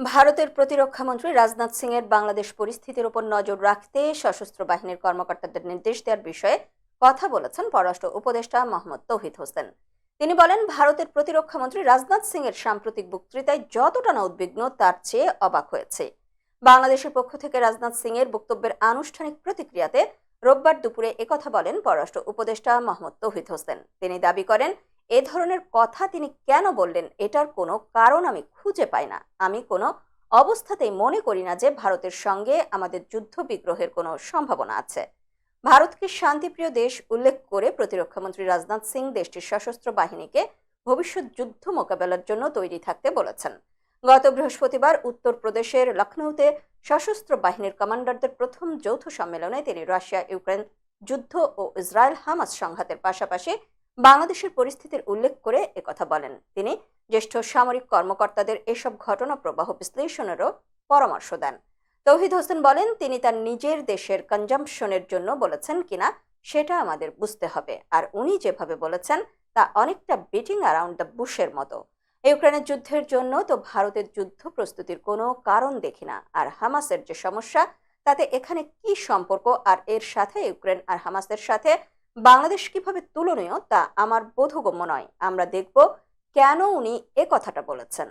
ভারতের প্রতিরক্ষা মন্ত্রী রাজনাথ সিং এর বাংলাদেশ পরিস্থিতির উপর নজর রাখতে সশস্ত্র বাহিনীর কর্মকর্তাদের নির্দেশ দেওয়ার বিষয়ে কথা বলেছেন পররাষ্ট্র উপদেষ্টা মোহাম্মদ তৌহিদ হোসেন। তিনি বলেন, ভারতের প্রতিরক্ষা মন্ত্রী রাজনাথ সিং এর সাম্প্রতিক বক্তৃতায় যতটা না উদ্বিগ্ন তার চেয়ে অবাক হয়েছে। বাংলাদেশের পক্ষ থেকে রাজনাথ সিং এর বক্তব্যের আনুষ্ঠানিক প্রতিক্রিয়াতে রোববার দুপুরে একথা বলেন পররাষ্ট্র উপদেষ্টা মোহাম্মদ তৌহিদ হোসেন। তিনি দাবি করেন, এ ধরনের কথা তিনি কেন বললেন এটার কোনো কারণ আমি খুঁজে পাই না। আমি কোনো অবস্থাতেই মনে করি না যে ভারতের সঙ্গে আমাদের যুদ্ধ বিগ্রহের কোনো সম্ভাবনা আছে। ভারতকে শান্তিপ্রিয় দেশ উল্লেখ করে প্রতিরক্ষামন্ত্রী রাজনাথ সিং দেশটির সশস্ত্র বাহিনীকে ভবিষ্যৎ যুদ্ধ মোকাবেলার জন্য তৈরি থাকতে বলেছেন। গত বৃহস্পতিবার উত্তরপ্রদেশের লখনৌতে সশস্ত্র বাহিনীর কমান্ডারদের প্রথম যৌথ সম্মেলনে তিনি রাশিয়া ইউক্রেন যুদ্ধ ও ইসরায়েল হামাস সংঘাতের পাশাপাশি বাংলাদেশের পরিস্থিতির উল্লেখ করে একথা বলেন। তিনি জ্যেষ্ঠ সামরিক কর্মকর্তাদের এসব ঘটনা প্রবাহ বিশ্লেষণেরও পরামর্শ দেন। তৌহিদ হোসেন বলেন, তিনি তার নিজের দেশের কনজাম্পশনের জন্য বলেছেন কিনা সেটা আমাদের বুঝতে হবে, আর উনি যেভাবে বলেছেন তা অনেকটা বিটিং অ্যারাউন্ড দ্য বুশের মতো। ইউক্রেনের যুদ্ধের জন্য তো ভারতের যুদ্ধ প্রস্তুতির কোনো কারণ দেখি না, আর হামাসের যে সমস্যা তাতে এখানে কি সম্পর্ক, আর এর সাথে ইউক্রেন আর হামাসের সাথে বাংলাদেশ কিভাবে তুলনীয় তা আমার বোধগম্য নয়। আমরা দেখব কেন উনি এ কথাটা বলেছেন।